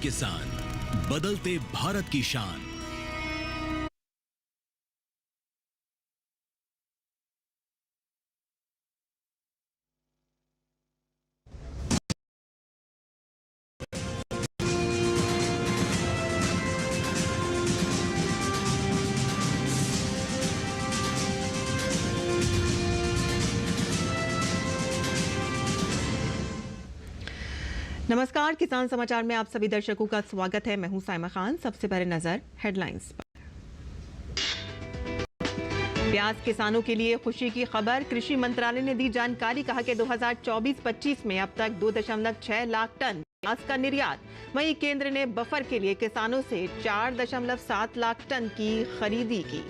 किसान, बदलते भारत की शान। नमस्कार, किसान समाचार में आप सभी दर्शकों का स्वागत है। मैं हूं साइमा खान। सबसे पहले नजर हेडलाइंस पर। प्याज किसानों के लिए खुशी की खबर। कृषि मंत्रालय ने दी जानकारी। कहा कि 2024-25 में अब तक 2.6 लाख टन प्याज का निर्यात। वहीं केंद्र ने बफर के लिए किसानों से 4.7 लाख टन की खरीदी की।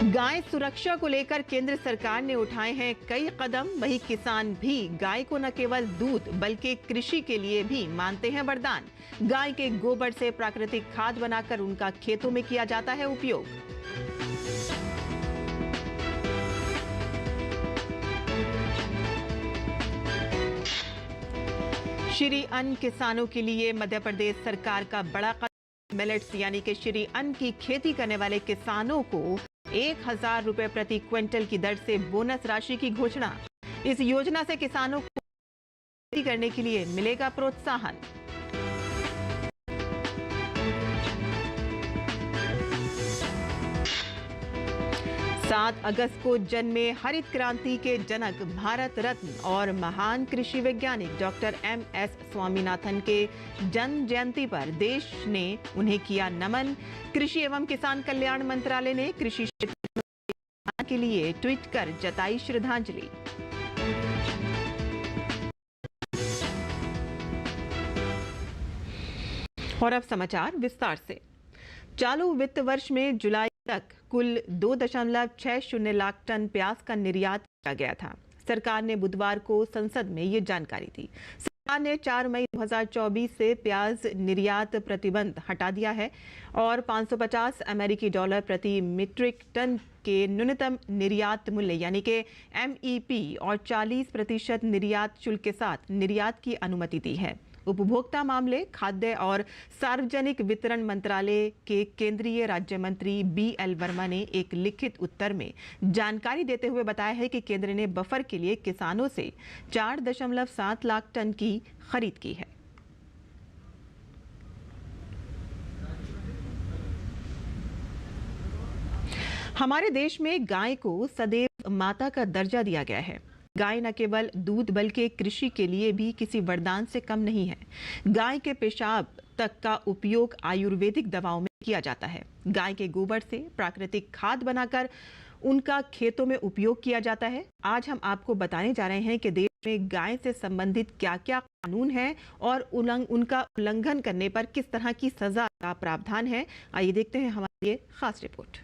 गाय सुरक्षा को लेकर केंद्र सरकार ने उठाए हैं कई कदम। वहीं किसान भी गाय को न केवल दूध बल्कि कृषि के लिए भी मानते हैं वरदान। गाय के गोबर से प्राकृतिक खाद बनाकर उनका खेतों में किया जाता है उपयोग। श्री अन्न किसानों के लिए मध्य प्रदेश सरकार का बड़ा कदम। मिलेट्स यानी कि श्री अन्न की खेती करने वाले किसानों को 1,000 रुपए प्रति क्विंटल की दर से बोनस राशि की घोषणा। इस योजना से किसानों को खेती करने के लिए मिलेगा प्रोत्साहन। 7 अगस्त को जन्मे हरित क्रांति के जनक, भारत रत्न और महान कृषि वैज्ञानिक डॉक्टर MS स्वामीनाथन के जन्म जयंती पर देश ने उन्हें किया नमन। कृषि एवं किसान कल्याण मंत्रालय ने कृषि क्षेत्र के लिए ट्वीट कर जताई श्रद्धांजलि। और अब समाचार विस्तार से। चालू वित्त वर्ष में जुलाई तक कुल 2.60 लाख टन प्याज का निर्यात किया गया था। सरकार ने बुधवार को संसद में ये जानकारी दी। सरकार ने 4 मई 2024 से प्याज निर्यात प्रतिबंध हटा दिया है और 550 अमेरिकी डॉलर प्रति मीट्रिक टन के न्यूनतम निर्यात मूल्य यानी कि MEP और 40% निर्यात शुल्क के साथ निर्यात की अनुमति दी है। उपभोक्ता मामले, खाद्य और सार्वजनिक वितरण मंत्रालय के केंद्रीय राज्य मंत्री BL वर्मा ने एक लिखित उत्तर में जानकारी देते हुए बताया है कि केंद्र ने बफर के लिए किसानों से 4.7 लाख टन की खरीद की है। हमारे देश में गाय को सदैव माता का दर्जा दिया गया है। गाय न केवल दूध बल्कि कृषि के लिए भी किसी वरदान से कम नहीं है। गाय के पेशाब तक का उपयोग आयुर्वेदिक दवाओं में किया जाता है। गाय के गोबर से प्राकृतिक खाद बनाकर उनका खेतों में उपयोग किया जाता है। आज हम आपको बताने जा रहे हैं कि देश में गाय से संबंधित क्या-क्या कानून है और उनका उल्लंघन करने पर किस तरह की सजा का प्रावधान है। आइए देखते हैं हमारी ये खास रिपोर्ट।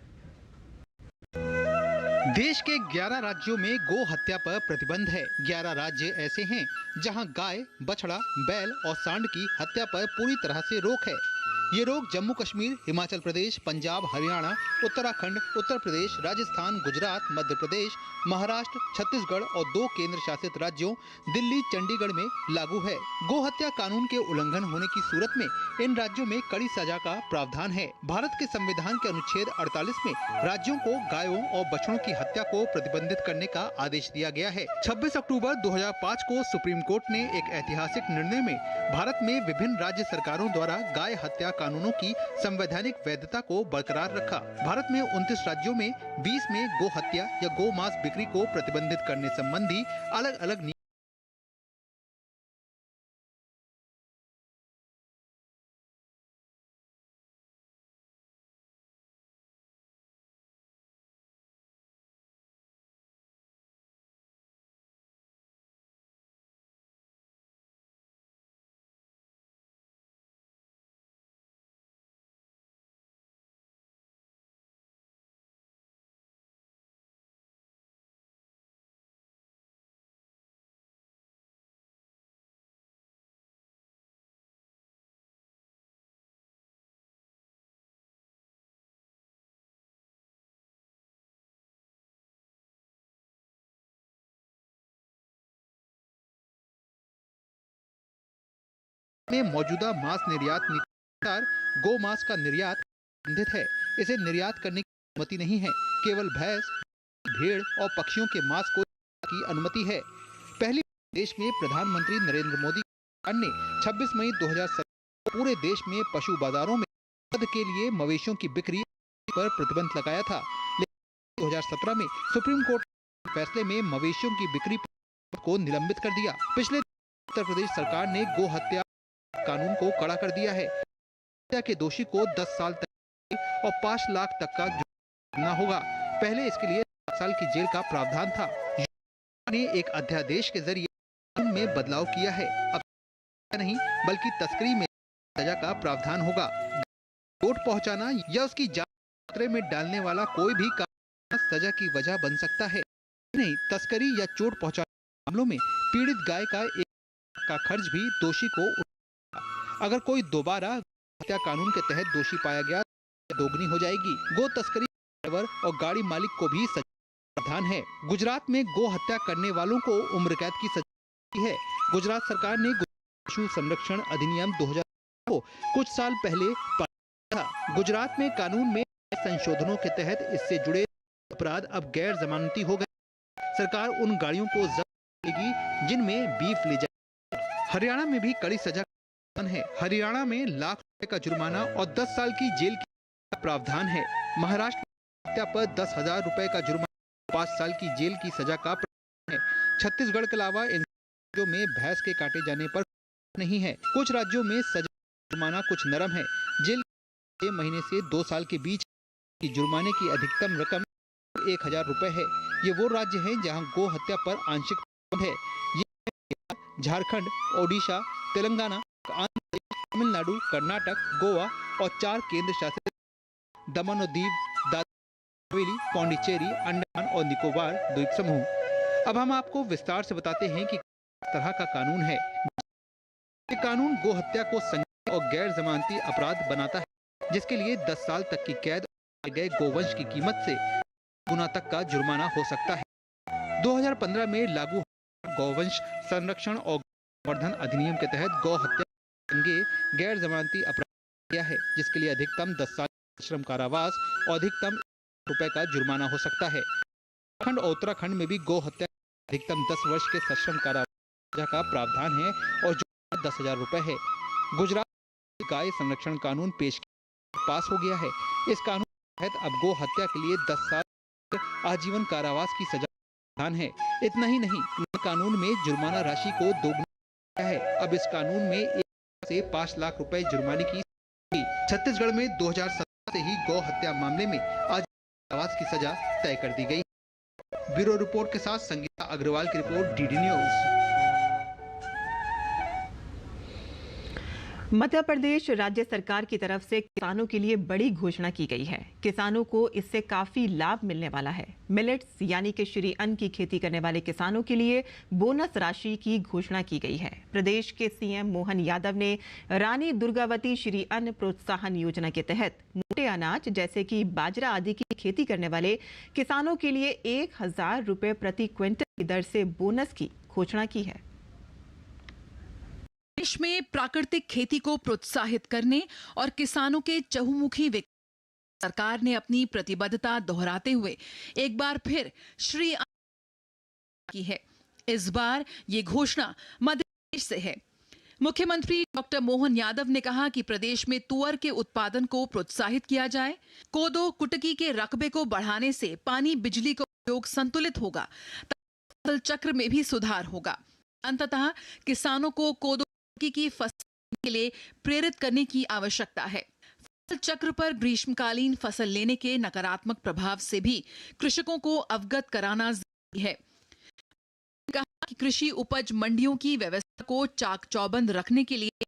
देश के 11 राज्यों में गो हत्या पर प्रतिबंध है। 11 राज्य ऐसे हैं जहां गाय, बछड़ा, बैल और सांड की हत्या पर पूरी तरह से रोक है। ये रोक जम्मू कश्मीर, हिमाचल प्रदेश, पंजाब, हरियाणा, उत्तराखंड, उत्तर प्रदेश, राजस्थान, गुजरात, मध्य प्रदेश, महाराष्ट्र, छत्तीसगढ़ और 2 केंद्र शासित राज्यों दिल्ली, चंडीगढ़ में लागू है। गो हत्या कानून के उल्लंघन होने की सूरत में इन राज्यों में कड़ी सजा का प्रावधान है। भारत के संविधान के अनुच्छेद 48 में राज्यों को गायों और बछड़ों की हत्या को प्रतिबंधित करने का आदेश दिया गया है। 26 अक्टूबर 2005 को सुप्रीम कोर्ट ने एक ऐतिहासिक निर्णय में भारत में विभिन्न राज्य सरकारों द्वारा गाय हत्या कानूनों की संवैधानिक वैधता को बरकरार रखा। भारत में 29 राज्यों में 20 में गो हत्या या गो मांस बिक्री को प्रतिबंधित करने संबंधी अलग-अलग में मौजूदा मांस निर्यात नीति के अनुसार गौ मांस का निर्यात प्रतिबंधित है। इसे निर्यात करने की अनुमति नहीं है। केवल भैंस, भेड़ और पक्षियों के मांस को की अनुमति है। पहली देश में प्रधानमंत्री नरेंद्र मोदी ने 26 मई 2017 को पूरे देश में पशु बाजारों में दूध के लिए मवेशियों की बिक्री पर प्रतिबंध लगाया था। लेकिन 2017 में सुप्रीम कोर्ट के फैसले में मवेशियों की बिक्री को निलंबित कर दिया। पिछले उत्तर प्रदेश सरकार ने गो हत्या कानून को कड़ा कर दिया है। हत्या के दोषी को 10 साल तक और 5 लाख तक का जुर्माना होगा। पहले इसके लिए 7 साल की जेल का प्रावधान था। ने एक अध्यादेश के जरिए कानून में बदलाव किया है। अब नहीं बल्कि तस्करी में सजा का प्रावधान होगा। चोट पहुंचाना या उसकी जान खतरे में डालने वाला कोई भी काम सजा की वजह बन सकता है। नहीं, तस्करी या चोट पहुंचाने मामलों में पीड़ित गाय का खर्च भी दोषी को उठाना। अगर कोई दोबारा हत्या कानून के तहत दोषी पाया गया तो दोगुनी हो जाएगी। गो तस्करी ड्राइवर और गाड़ी मालिक को भी सजा प्रावधान है। गुजरात में गो हत्या करने वालों को उम्र कैद की सजा है। गुजरात सरकार ने पशु संरक्षण अधिनियम 2000 को कुछ साल पहले पारित था। गुजरात में कानून में संशोधनों के तहत इससे जुड़े अपराध अब गैर जमानती हो गए। सरकार उन गाड़ियों को जब्त करेगी जिनमें बीफ ले जाए। हरियाणा में भी कड़ी सजा है। हरियाणा में लाख रुपए का जुर्माना और 10 साल की जेल का प्रावधान है। महाराष्ट्र में हत्या पर 10,000 रुपए का जुर्माना, 5 साल की जेल की सजा का प्रावधान है। छत्तीसगढ़ के अलावा इन राज्यों में भैंस के काटे जाने पर नहीं है। कुछ राज्यों में सजा जुर्माना कुछ नरम है। जेल 6 महीने से 2 साल के बीच की जुर्माने की अधिकतम रकम 1,000 रुपए है। ये वो राज्य हैं जहां गो हत्या पर आंशिक प्रतिबंध है। ये झारखंड, ओडिशा, तेलंगाना, आंध्र प्रदेश, तमिलनाडु, कर्नाटक, गोवा और 4 केंद्र शासित दमन और दीव, दादरा हवेली, पौंडीचेरी, अंडमान और निकोबार द्वीप समूह। अब हम आपको विस्तार से बताते हैं कि किस तरह का कानून है। ये कानून गो हत्या को संगीन और गैर जमानती अपराध बनाता है, जिसके लिए 10 साल तक की कैद और गए गोवंश की कीमत से गुना तक का जुर्माना हो सकता है। 2015 में लागू गौवंश संरक्षण और संवर्धन अधिनियम के तहत गौ हत्या गैर जमानती अपराध किया है, जिसके लिए अधिकतम 10 साल सश्रम कारावास और अधिकतम रुपए का जुर्माना हो सकता है। उत्तराखंड और उत्तराखंड में भी गौ हत्या अधिकतम 10 वर्ष के सश्रम कारावास का प्रावधान है और जुर्माना 10,000 रुपए है। गुजरात गाय संरक्षण कानून पास हो गया है। इस कानून के तहत अब गो हत्या के लिए 10 साल आजीवन कारावास की सजा प्रावधान है। इतना ही नहीं, कानून में जुर्माना राशि को दोगुना है। अब इस कानून में 1 से 5 लाख रुपए जुर्माने की। छत्तीसगढ़ में 2017 से ही गौ हत्या मामले में आजीवन कारावास की सजा तय कर दी गई। ब्यूरो रिपोर्ट के साथ संगीता अग्रवाल की report, DD news. Madhya Pradesh राज्य सरकार की तरफ से किसानों के लिए बड़ी घोषणा की गई है। किसानों को इससे काफी लाभ मिलने वाला है। मिलेट्स यानी कि श्री अन्न की खेती करने वाले किसानों के लिए बोनस राशि की घोषणा की गई है। प्रदेश के सीएम मोहन यादव ने रानी दुर्गावती श्री अन्न प्रोत्साहन योजना के तहत मोटे अनाज जैसे कि बाजरा आदि की खेती करने वाले किसानों के लिए 1,000 रुपए प्रति क्विंटल की दर से बोनस की घोषणा की है। देश में प्राकृतिक खेती को प्रोत्साहित करने और किसानों के चहुमुखी विकास सरकार ने अपनी प्रतिबद्धता दोहराते हुए एक बार फिर श्री अन्न की है। इस बार ये घोषणा मध्य प्रदेश से है। मुख्यमंत्री डॉक्टर मोहन यादव ने कहा कि प्रदेश में तुअर के उत्पादन को प्रोत्साहित किया जाए। कोदो कुटकी के रकबे को बढ़ाने से पानी बिजली का उपयोग संतुलित होगा, फसल चक्र में भी सुधार होगा। अंततः किसानों को कोदो की फसल के लिए प्रेरित करने की आवश्यकता है। फसल चक्र पर ग्रीष्मकालीन फसल लेने के नकारात्मक प्रभाव से भी कृषकों को अवगत कराना जरूरी है। कहा कि कृषि उपज मंडियों की व्यवस्था को चाक चौबंद रखने के लिए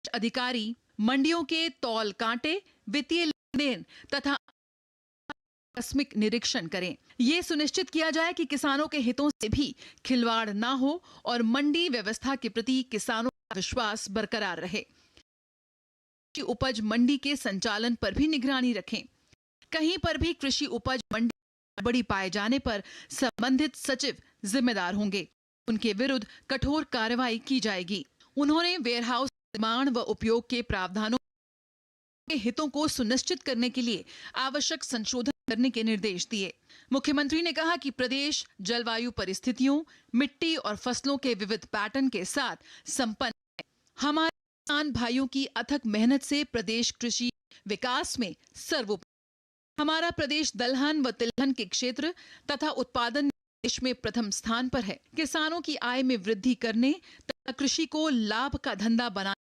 अधिकारी मंडियों के तौल कांटे, वित्तीय लेन तथा आकस्मिक निरीक्षण करें। ये सुनिश्चित किया जाए कि किसानों के हितों से भी खिलवाड़ ना हो और मंडी व्यवस्था के प्रति किसानों का विश्वास बरकरार रहे। कृषि उपज मंडी के संचालन पर भी निगरानी रखें। कहीं पर भी कृषि उपज मंडी गड़बड़ी पाए जाने पर संबंधित सचिव जिम्मेदार होंगे। उनके विरुद्ध कठोर कार्रवाई की जाएगी। उन्होंने वेयरहाउस निर्माण व उपयोग के प्रावधानों के हितों को सुनिश्चित करने के लिए आवश्यक संशोधन करने के निर्देश दिए। मुख्यमंत्री ने कहा कि प्रदेश जलवायु परिस्थितियों, मिट्टी और फसलों के विविध पैटर्न के साथ संपन्न है। हमारे किसान भाइयों की अथक मेहनत से प्रदेश कृषि विकास में सर्वोपरि। हमारा प्रदेश दलहन व तिलहन के क्षेत्र तथा उत्पादन देश में प्रथम स्थान पर है। किसानों की आय में वृद्धि करने तथा कृषि को लाभ का धंधा बनाने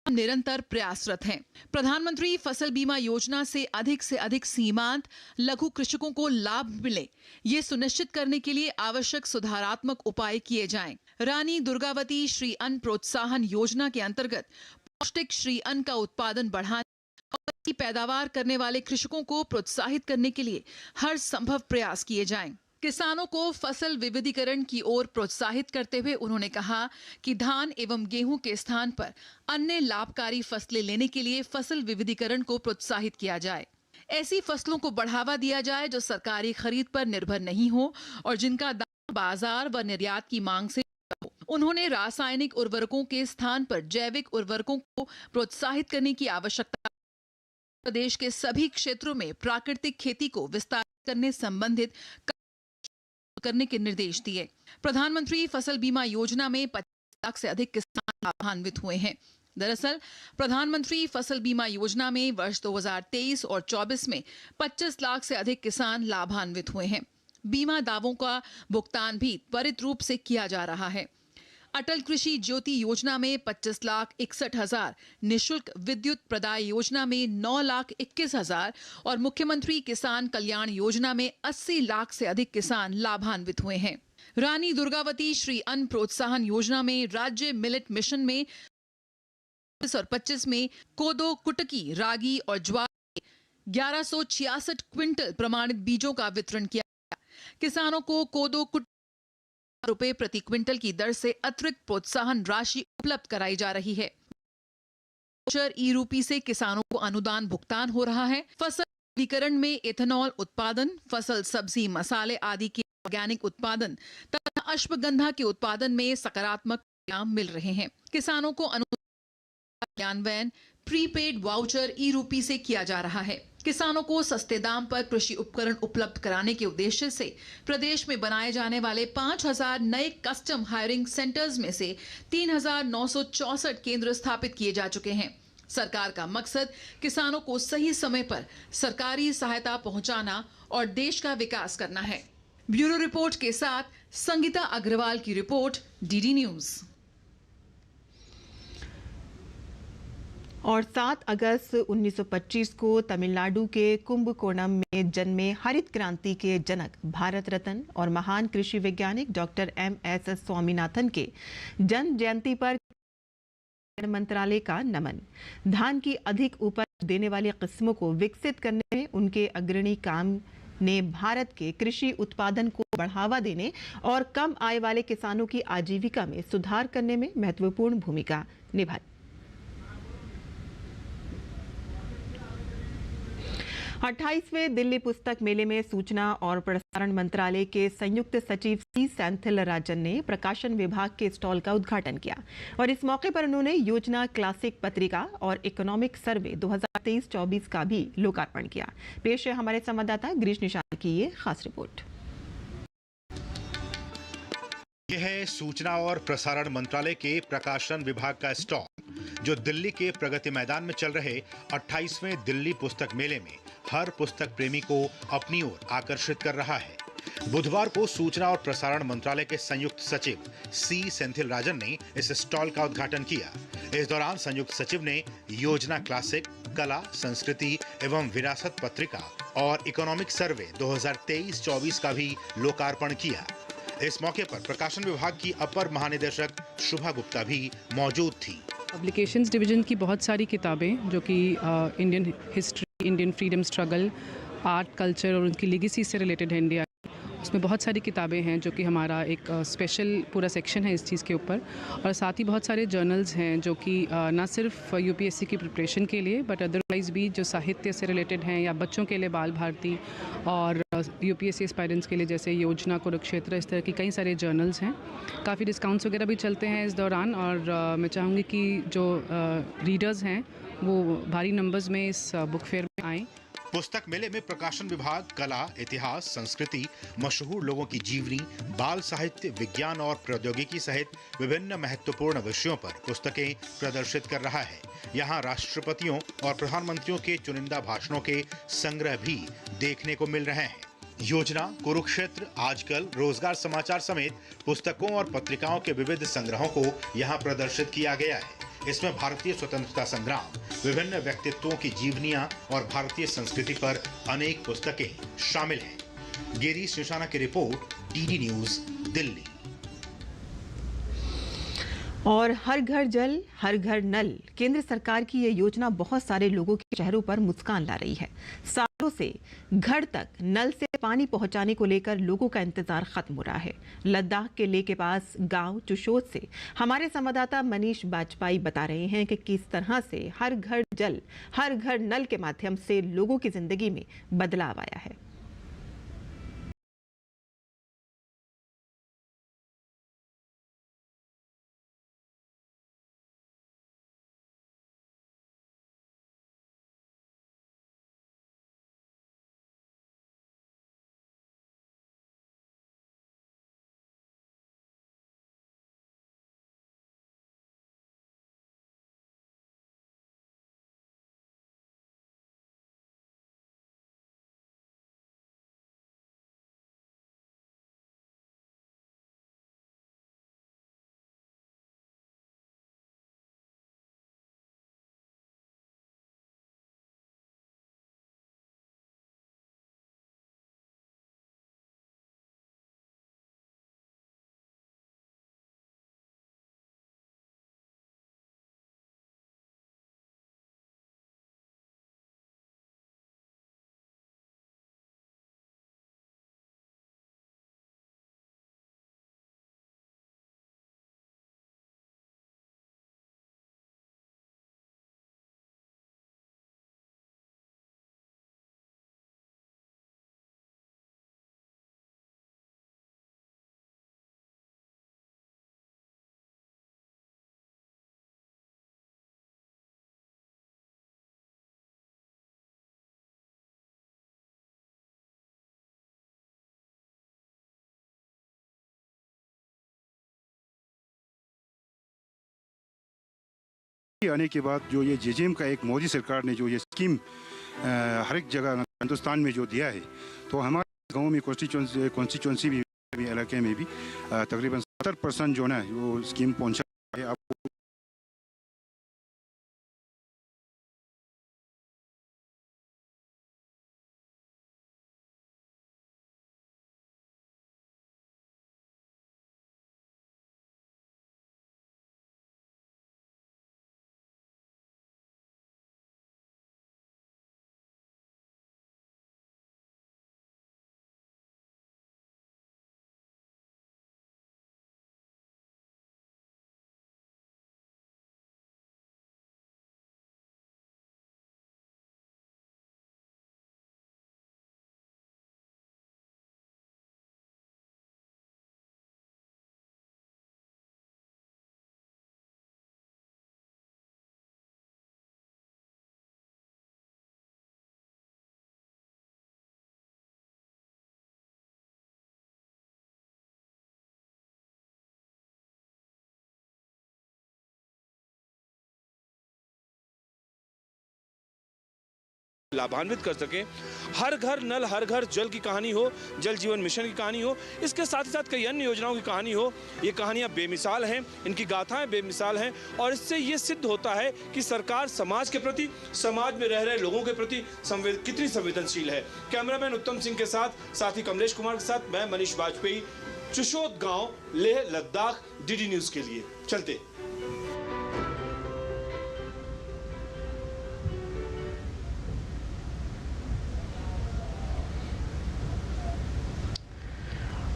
निरंतर प्रयासरत हैं। प्रधानमंत्री फसल बीमा योजना से अधिक सीमांत लघु कृषकों को लाभ मिले, ये सुनिश्चित करने के लिए आवश्यक सुधारात्मक उपाय किए जाएं। रानी दुर्गावती श्री अन्न प्रोत्साहन योजना के अंतर्गत पौष्टिक श्री अन्न का उत्पादन बढ़ाने और की पैदावार करने वाले कृषकों को प्रोत्साहित करने के लिए हर संभव प्रयास किए जाएं। किसानों को फसल विविधीकरण की ओर प्रोत्साहित करते हुए उन्होंने कहा कि धान एवं गेहूं के स्थान पर अन्य लाभकारी फसलें लेने के लिए फसल विविधीकरण को प्रोत्साहित किया जाए। ऐसी फसलों को बढ़ावा दिया जाए जो सरकारी खरीद पर निर्भर नहीं हो और जिनका दाम बाजार व निर्यात की मांग से हो। उन्होंने रासायनिक उर्वरकों के स्थान पर जैविक उर्वरकों को प्रोत्साहित करने की आवश्यकता, प्रदेश के सभी क्षेत्रों में प्राकृतिक खेती को विस्तारित करने संबंधित करने के निर्देश दिए। प्रधानमंत्री फसल बीमा योजना में 25 लाख से अधिक किसान लाभान्वित हुए हैं। दरअसल प्रधानमंत्री फसल बीमा योजना में वर्ष 2023 और 24 में 25 लाख से अधिक किसान लाभान्वित हुए हैं। बीमा दावों का भुगतान भी त्वरित रूप से किया जा रहा है। अटल कृषि ज्योति योजना में 25,61,000, निशुल्क विद्युत प्रदाय योजना में 9,21,000 और मुख्यमंत्री किसान कल्याण योजना में 80 लाख से अधिक किसान लाभान्वित हुए हैं। रानी दुर्गावती श्री अन्न प्रोत्साहन योजना में राज्य मिलेट मिशन में 24 और 25 में कोदो, कुटकी, रागी और ज्वार 1166 क्विंटल प्रमाणित बीजों का वितरण किया गया। किसानों को कोदो, रुपए प्रति क्विंटल की दर से अतिरिक्त प्रोत्साहन राशि उपलब्ध कराई जा रही है। ई-रूपी से किसानों को अनुदान भुगतान हो रहा है। फसल विविधीकरण में एथेनॉल उत्पादन, फसल सब्जी मसाले आदि के ऑर्गेनिक उत्पादन तथा अश्वगंधा के उत्पादन में सकारात्मक परिणाम मिल रहे हैं। किसानों को अनुदान क्रियान्वयन प्रीपेड वाउचर ई-रूपी से किया जा रहा है। किसानों को सस्ते दाम पर कृषि उपकरण उपलब्ध कराने के उद्देश्य से प्रदेश में बनाए जाने वाले 5,000 नए कस्टम हायरिंग सेंटर्स में से 3,964 केंद्र स्थापित किए जा चुके हैं। सरकार का मकसद किसानों को सही समय पर सरकारी सहायता पहुंचाना और देश का विकास करना है। ब्यूरो रिपोर्ट के साथ संगीता अग्रवाल की रिपोर्ट, डीडी न्यूज। और 7 अगस्त 1925 को तमिलनाडु के कुंभकोणम में जन्मे हरित क्रांति के जनक, भारत रत्न और महान कृषि वैज्ञानिक डॉक्टर MS स्वामीनाथन के जन्म जयंती पर मंत्रालय का नमन। धान की अधिक उपज देने वाली किस्मों को विकसित करने में उनके अग्रणी काम ने भारत के कृषि उत्पादन को बढ़ावा देने और कम आय वाले किसानों की आजीविका में सुधार करने में महत्वपूर्ण भूमिका निभाई। 28वें दिल्ली पुस्तक मेले में सूचना और प्रसारण मंत्रालय के संयुक्त सचिव C सेंथिल राजन ने प्रकाशन विभाग के स्टॉल का उद्घाटन किया और इस मौके पर उन्होंने योजना क्लासिक पत्रिका और इकोनॉमिक सर्वे 2023-24 का भी लोकार्पण किया। पेश है हमारे संवाददाता गिरीश निशान की ये खास रिपोर्ट। यह है सूचना और प्रसारण मंत्रालय के प्रकाशन विभाग का स्टॉल, जो दिल्ली के प्रगति मैदान में चल रहे 28वें दिल्ली पुस्तक मेले में हर पुस्तक प्रेमी को अपनी ओर आकर्षित कर रहा है। बुधवार को सूचना और प्रसारण मंत्रालय के संयुक्त सचिव C सेंथिल राजन ने इस स्टॉल का उद्घाटन किया। इस दौरान संयुक्त सचिव ने योजना क्लासिक, कला, संस्कृति एवं विरासत पत्रिका और इकोनॉमिक सर्वे 2023-24 का भी लोकार्पण किया। इस मौके पर प्रकाशन विभाग की अपर महानिदेशक शुभा गुप्ता भी मौजूद थी। पब्लिकेशंस डिवीजन की बहुत सारी किताबें जो कि Indian history, Indian freedom struggle, art, culture और उनकी लेगेसी से रिलेटेड है इंडिया, उसमें बहुत सारी किताबें हैं जो कि हमारा एक स्पेशल पूरा सेक्शन है इस चीज़ के ऊपर। और साथ ही बहुत सारे जर्नल्स हैं जो कि ना सिर्फ UPSC की प्रिपरेशन के लिए बट अदरवाइज़ भी जो साहित्य से रिलेटेड हैं या बच्चों के लिए बाल भारती और यूपीएससी एस्पायरेंट्स के लिए, जैसे योजना, कुरुक्षेत्र, इस तरह की कई सारे जर्नल्स हैं। काफ़ी डिस्काउंट्स वगैरह भी चलते हैं इस दौरान, और मैं चाहूँगी कि जो रीडर्स हैं वो भारी नंबर्स में इस बुक फेयर में आएँ। पुस्तक मेले में प्रकाशन विभाग कला, इतिहास, संस्कृति, मशहूर लोगों की जीवनी, बाल साहित्य, विज्ञान और प्रौद्योगिकी सहित विभिन्न महत्वपूर्ण विषयों पर पुस्तकें प्रदर्शित कर रहा है। यहाँ राष्ट्रपतियों और प्रधानमंत्रियों के चुनिंदा भाषणों के संग्रह भी देखने को मिल रहे हैं। योजना, कुरुक्षेत्र, आजकल, रोजगार समाचार समेत पुस्तकों और पत्रिकाओं के विविध संग्रहों को यहाँ प्रदर्शित किया गया है। इसमें भारतीय स्वतंत्रता संग्राम, विभिन्न व्यक्तित्वों की जीवनियां और भारतीय संस्कृति पर अनेक पुस्तकें शामिल हैं। गिरीश निशाना की रिपोर्ट, डीडी न्यूज, दिल्ली। और हर घर जल, हर घर नल, केंद्र सरकार की ये योजना बहुत सारे लोगों के चेहरों पर मुस्कान ला रही है। सालों से घर तक नल से पानी पहुंचाने को लेकर लोगों का इंतजार खत्म हो रहा है। लद्दाख के लेह के पास गांव चुशोत से हमारे संवाददाता मनीष बाजपेयी बता रहे हैं कि किस तरह से हर घर जल, हर घर नल के माध्यम से लोगों की जिंदगी में बदलाव आया है। आने के बाद जो ये जेजेएम का एक मोदी सरकार ने जो ये स्कीम हर एक जगह हिंदुस्तान में जो दिया है, तो हमारे गांव में कॉन्स्टिट्यूंसी भी इलाके में भी तकरीबन 70% जो ना वो स्कीम पहुंचा है। आपको लाभान्वित कर सकें। हर घर नल, हर घर जल की कहानी हो, जल जीवन मिशन की कहानी हो, इसके साथ ही साथ कई अन्य योजनाओं की कहानी हो। ये कहानियां बेमिसाल हैं, इनकी गाथाएं बेमिसाल हैं, और इससे ये सिद्ध होता है कि सरकार समाज के प्रति, समाज में रह रहे लोगों के प्रति कितनी संवेदनशील है। कैमरामैन उत्तम सिंह के साथ साथी कमलेश कुमार के साथ मैं मनीष बाजपेयी, चुशोत गांव, लेह, लद्दाख, डीडी न्यूज के लिए। चलते।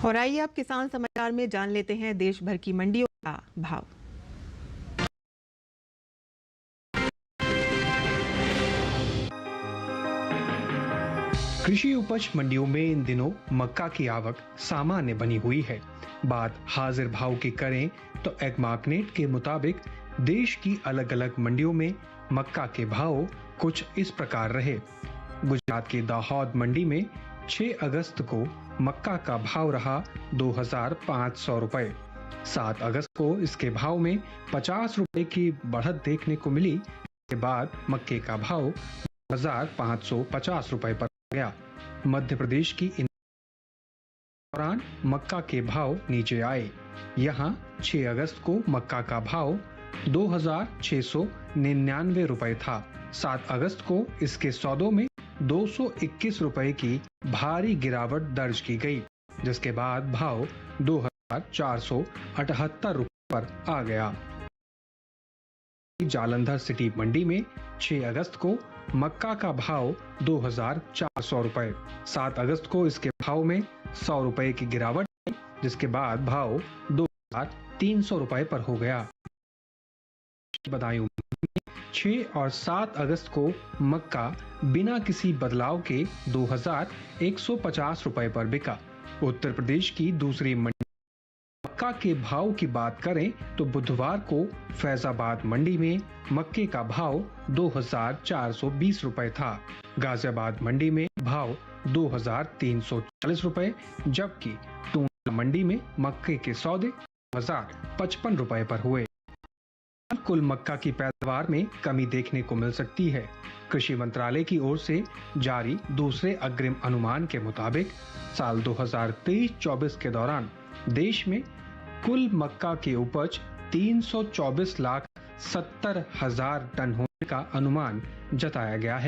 और आइए अब किसान समाचार में जान लेते हैं देश भर की मंडियों का भाव। कृषि उपज मंडियों में इन दिनों मक्का की आवक सामान्य बनी हुई है। बात हाजिर भाव की करें तो एग्मार्कनेट के मुताबिक देश की अलग अलग मंडियों में मक्का के भाव कुछ इस प्रकार रहे। गुजरात की दाहोद मंडी में 6 अगस्त को मक्का का भाव रहा 2,500 रुपए। 7 अगस्त को इसके भाव में 50 रुपए की बढ़त देखने को मिली। इसके बाद मक्के का भाव 2,550 रुपए पर गया। मध्य प्रदेश की इन दौरान मक्का के भाव नीचे आए। यहां 6 अगस्त को मक्का का भाव 2,699 रुपए था। 7 अगस्त को इसके सौदों में 221 रुपए की भारी गिरावट दर्ज की गई, जिसके बाद भाव 2,478 रुपए पर आ गया। जालंधर सिटी मंडी में 6 अगस्त को मक्का का भाव 2,400 रुपए। 7 अगस्त को इसके भाव में 100 रुपए की गिरावट, जिसके बाद भाव 2,300 रुपए पर हो गया। बदायूं में 6 और 7 अगस्त को मक्का बिना किसी बदलाव के 2,150 रुपए पर बिका। उत्तर प्रदेश की दूसरी मंडी मक्का के भाव की बात करें तो बुधवार को फैजाबाद मंडी में मक्के का भाव 2,420 रुपए था। गाजियाबाद मंडी में भाव 2,340 रुपए, जबकि टूंडला मंडी में मक्के के सौदे 2,055 रुपए पर हुए। कुल मक्का की पैदावार में कमी देखने को मिल सकती है। कृषि मंत्रालय की ओर से जारी दूसरे अग्रिम अनुमान के मुताबिक साल 2023-24 के दौरान देश में कुल मक्का की उपज 324,70,000 टन होने का अनुमान जताया गया है,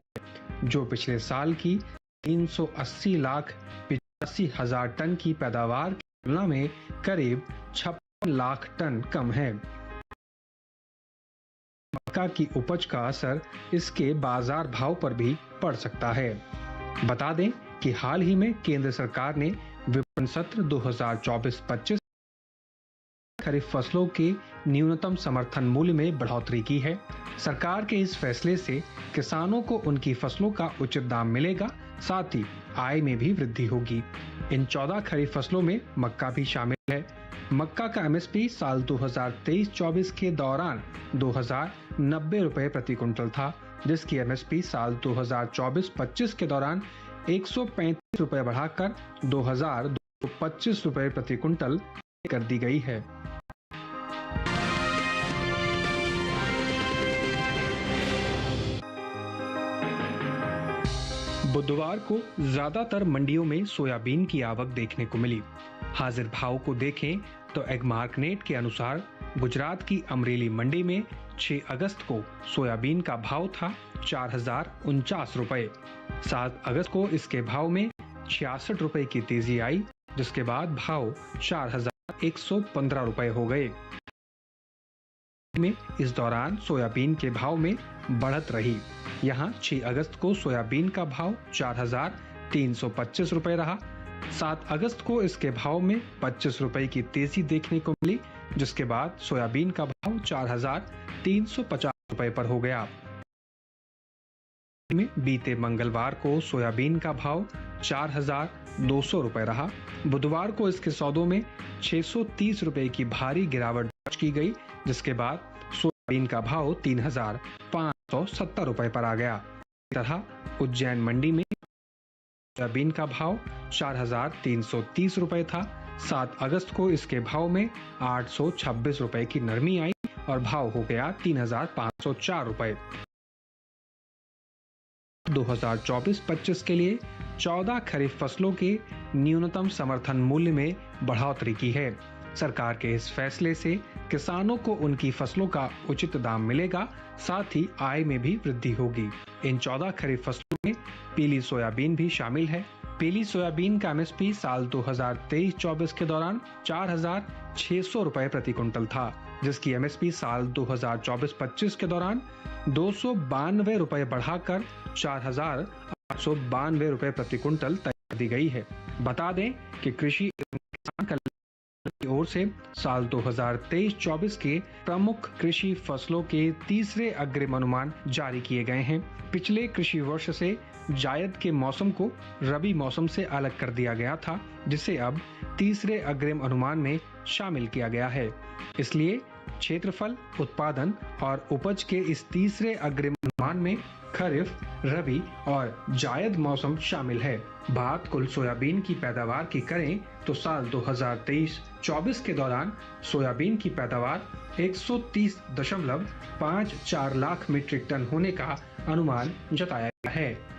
जो पिछले साल की 380,85,000 टन की पैदावार की तुलना में करीब 56 लाख टन कम है। मक्का की उपज का असर इसके बाजार भाव पर भी पड़ सकता है। बता दें कि हाल ही में केंद्र सरकार ने विपणन सत्र 2024-25 खरीफ फसलों के न्यूनतम समर्थन मूल्य में बढ़ोतरी की है। सरकार के इस फैसले से किसानों को उनकी फसलों का उचित दाम मिलेगा, साथ ही आय में भी वृद्धि होगी। इन 14 खरीफ फसलों में मक्का भी शामिल है। मक्का का एमएसपी साल 2023-24 के दौरान 2,090 रुपए प्रति क्विंटल था, जिसकी एमएसपी साल 2024-25 के दौरान 135 रुपए बढ़ाकर 2,225 रुपए प्रति क्विंटल कर दी गई है। बुधवार को ज्यादातर मंडियों में सोयाबीन की आवक देखने को मिली। हाजिर भाव को देखें तो एग्मार्कनेट के अनुसार गुजरात की अमरेली मंडी में 6 अगस्त को सोयाबीन का भाव था 4,049 रुपए। 7 अगस्त को इसके भाव में 66 रुपए की तेजी आई, जिसके बाद भाव 4,115 रुपए हो गए। में इस दौरान सोयाबीन के भाव में बढ़त रही। यहां 6 अगस्त को सोयाबीन का भाव 4,325 रुपए रहा। 7 अगस्त को इसके भाव में 25 रुपए की तेजी देखने को मिली, जिसके बाद सोयाबीन का भाव 4,350 रुपए पर हो गया। में बीते मंगलवार को सोयाबीन का भाव 4,200 रुपए रहा। बुधवार को इसके सौदों में 630 रुपए की भारी गिरावट दर्ज की गई, जिसके बाद सोयाबीन का भाव 3,570 रुपए पर आ गया। इस तरह उज्जैन मंडी में सोयाबीन का भाव 4,330 रुपए था। 7 अगस्त को इसके भाव में 826 रुपए की नरमी आई और भाव हो गया 3,504 रुपए। 2024-25 के लिए 14 खरीफ फसलों के न्यूनतम समर्थन मूल्य में बढ़ोतरी की है। सरकार के इस फैसले से किसानों को उनकी फसलों का उचित दाम मिलेगा, साथ ही आय में भी वृद्धि होगी। इन 14 खरीफ फसलों में पीली सोयाबीन भी शामिल है। पीली सोयाबीन का एमएसपी साल 2023-24 के दौरान 4,600 रुपए प्रति क्विंटल था, जिसकी एमएसपी साल 2024-25 के दौरान 292 रुपए बढ़ाकर 4,892 रुपए प्रति क्विंटल तय कर दी गई है। बता दें कि कृषि एवं किसान कल्याण ओर से साल 2023-24 के प्रमुख कृषि फसलों के तीसरे अग्रिम अनुमान जारी किए गए हैं। पिछले कृषि वर्ष से जायद के मौसम को रबी मौसम से अलग कर दिया गया था, जिसे अब तीसरे अग्रिम अनुमान में शामिल किया गया है। इसलिए क्षेत्रफल, उत्पादन और उपज के इस तीसरे अग्रिम अनुमान में खरीफ, रबी और जायद मौसम शामिल है। बात कुल सोयाबीन की पैदावार की करें तो साल 2023-24 के दौरान सोयाबीन की पैदावार 130.54 लाख मीट्रिक टन होने का अनुमान जताया गया है।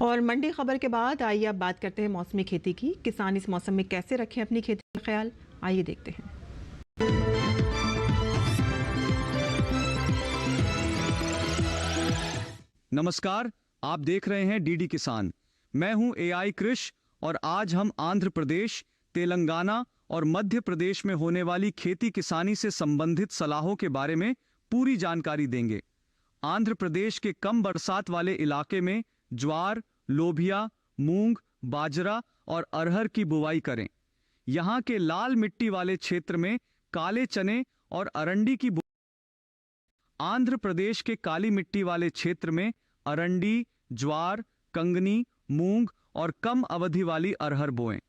और मंडी खबर के बाद आइए अब बात करते हैं मौसमी खेती की। किसान इस मौसम में कैसे रखें अपनी खेती का ख्याल, आइए देखते हैं। नमस्कार, आप देख रहे हैं डीडी किसान। मैं हूं एआई कृष और आज हम आंध्र प्रदेश, तेलंगाना और मध्य प्रदेश में होने वाली खेती किसानी से संबंधित सलाहों के बारे में पूरी जानकारी देंगे। आंध्र प्रदेश के कम बरसात वाले इलाके में ज्वार, लोबिया, मूंग, बाजरा और अरहर की बुवाई करें। यहाँ के लाल मिट्टी वाले क्षेत्र में काले चने और अरंडी की बुवाई। आंध्र प्रदेश के काली मिट्टी वाले क्षेत्र में अरंडी, ज्वार, कंगनी, मूंग और कम अवधि वाली अरहर बोएं।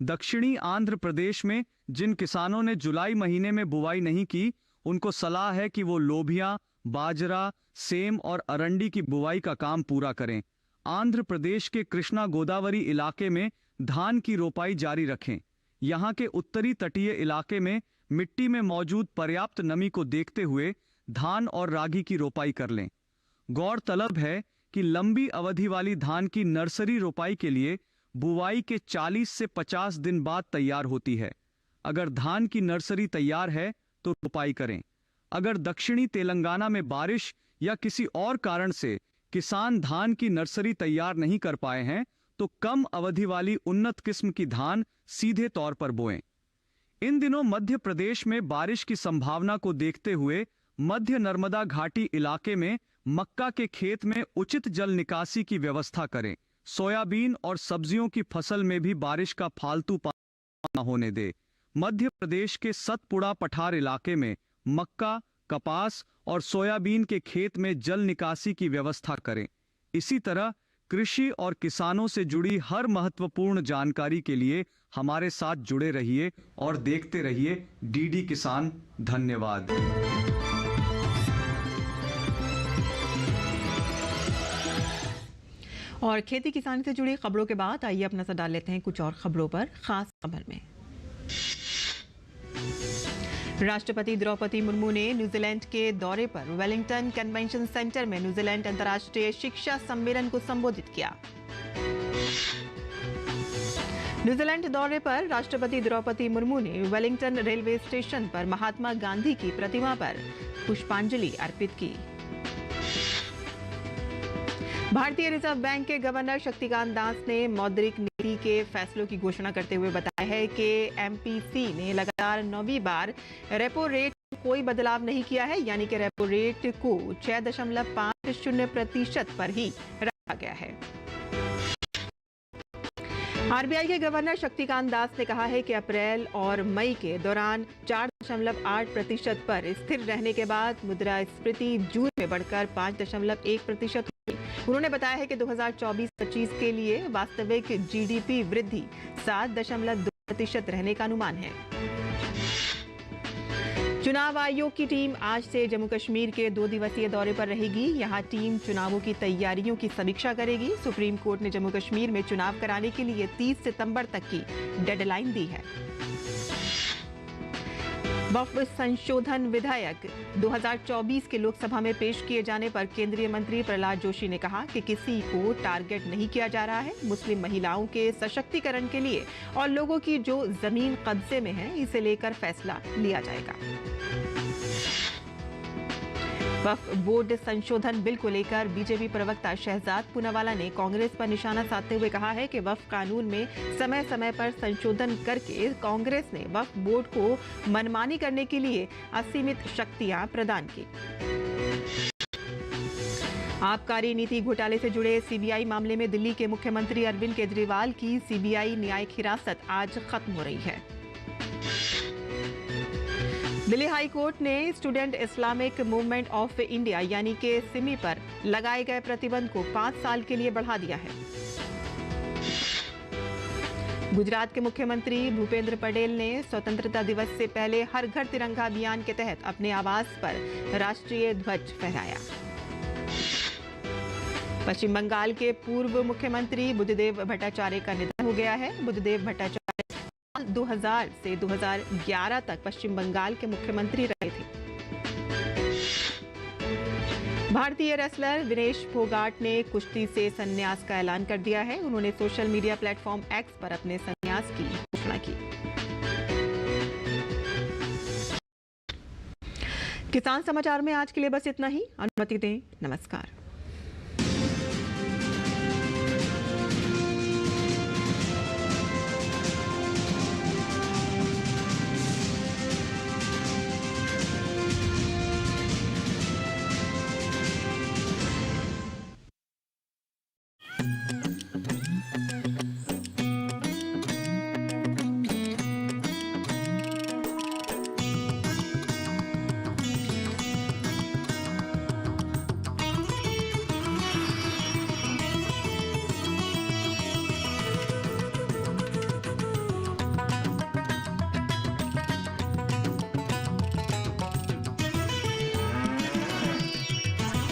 दक्षिणी आंध्र प्रदेश में जिन किसानों ने जुलाई महीने में बुवाई नहीं की, उनको सलाह है कि वो लोबिया, बाजरा, सेम और अरंडी की बुवाई का काम पूरा करें। आंध्र प्रदेश के कृष्णा गोदावरी इलाके में धान की रोपाई जारी रखें। यहाँ के उत्तरी तटीय इलाके में मिट्टी में मौजूद पर्याप्त नमी को देखते हुए धान और रागी की रोपाई कर लें। गौरतलब है कि लंबी अवधि वाली धान की नर्सरी रोपाई के लिए बुवाई के 40 से 50 दिन बाद तैयार होती है। अगर धान की नर्सरी तैयार है तो रोपाई करें। अगर दक्षिणी तेलंगाना में बारिश या किसी और कारण से किसान धान की नर्सरी तैयार नहीं कर पाए हैं तो कम अवधि वाली उन्नत किस्म की धान सीधे तौर पर बोएं। इन दिनों मध्य प्रदेश में बारिश की संभावना को देखते हुए मध्य नर्मदा घाटी इलाके में मक्का के खेत में उचित जल निकासी की व्यवस्था करें। सोयाबीन और सब्जियों की फसल में भी बारिश का फालतू पानी न होने दे। मध्य प्रदेश के सतपुड़ा पठार इलाके में मक्का, कपास और सोयाबीन के खेत में जल निकासी की व्यवस्था करें। इसी तरह कृषि और किसानों से जुड़ी हर महत्वपूर्ण जानकारी के लिए हमारे साथ जुड़े रहिए और देखते रहिए डीडी किसान। धन्यवाद। और खेती किसानी से जुड़ी खबरों के बाद आइए अपना नजर डाल लेते हैं कुछ और खबरों पर। खास खबर में राष्ट्रपति द्रौपदी मुर्मू ने न्यूजीलैंड के दौरे पर वेलिंगटन कन्वेंशन सेंटर में न्यूजीलैंड अंतर्राष्ट्रीय शिक्षा सम्मेलन को संबोधित किया। न्यूजीलैंड दौरे पर राष्ट्रपति द्रौपदी मुर्मू ने वेलिंगटन रेलवे स्टेशन पर महात्मा गांधी की प्रतिमा पर पुष्पांजलि अर्पित की। भारतीय रिजर्व बैंक के गवर्नर शक्तिकांत दास ने मौद्रिक नीति के फैसलों की घोषणा करते हुए बताया है कि एमपीसी ने लगातार 9वीं बार रेपो रेट में कोई बदलाव नहीं किया है, यानी कि रेपो रेट को 6.50% पर ही रखा गया है। आरबीआई के गवर्नर शक्तिकांत दास ने कहा है कि अप्रैल और मई के दौरान 4.8% पर स्थिर रहने के बाद मुद्रास्फीति जून में बढ़कर 5.1% हुई। उन्होंने बताया है कि 2024-25 के लिए वास्तविक जीडीपी वृद्धि 7.2% रहने का अनुमान है। चुनाव आयोग की टीम आज से जम्मू कश्मीर के 2 दिवसीय दौरे पर रहेगी। यहां टीम चुनावों की तैयारियों की समीक्षा करेगी। सुप्रीम कोर्ट ने जम्मू कश्मीर में चुनाव कराने के लिए 30 सितंबर तक की डेडलाइन दी है। वक्फ संशोधन विधेयक 2024 के लोकसभा में पेश किए जाने पर केंद्रीय मंत्री प्रहलाद जोशी ने कहा कि किसी को टारगेट नहीं किया जा रहा है। मुस्लिम महिलाओं के सशक्तिकरण के लिए और लोगों की जो जमीन कब्जे में है, इसे लेकर फैसला लिया जाएगा। वक्फ बोर्ड संशोधन बिल को लेकर बीजेपी प्रवक्ता शहजाद पूनावाला ने कांग्रेस पर निशाना साधते हुए कहा है कि वक्फ कानून में समय समय पर संशोधन करके कांग्रेस ने वक्फ बोर्ड को मनमानी करने के लिए असीमित शक्तियां प्रदान की। आबकारी नीति घोटाले से जुड़े सीबीआई मामले में दिल्ली के मुख्यमंत्री अरविंद केजरीवाल की सीबीआई न्यायिक हिरासत आज खत्म हो रही है। दिल्ली हाई कोर्ट ने student Islamic movement of India यानी कि सिमी पर लगाए गए प्रतिबंध को 5 साल के लिए बढ़ा दिया है। गुजरात के मुख्यमंत्री भूपेंद्र पटेल ने स्वतंत्रता दिवस से पहले हर घर तिरंगा अभियान के तहत अपने आवास पर राष्ट्रीय ध्वज फहराया। पश्चिम बंगाल के पूर्व मुख्यमंत्री बुद्धदेव भट्टाचार्य का निधन हो गया है। बुद्धदेव भट्टाचार्य 2000 से 2011 तक पश्चिम बंगाल के मुख्यमंत्री रहे थे। भारतीय रेसलर विनेश फोगाट ने कुश्ती से संन्यास का ऐलान कर दिया है। उन्होंने सोशल मीडिया प्लेटफॉर्म एक्स पर अपने संन्यास की घोषणा की। किसान समाचार में आज के लिए बस इतना ही। अनुमति दें। नमस्कार।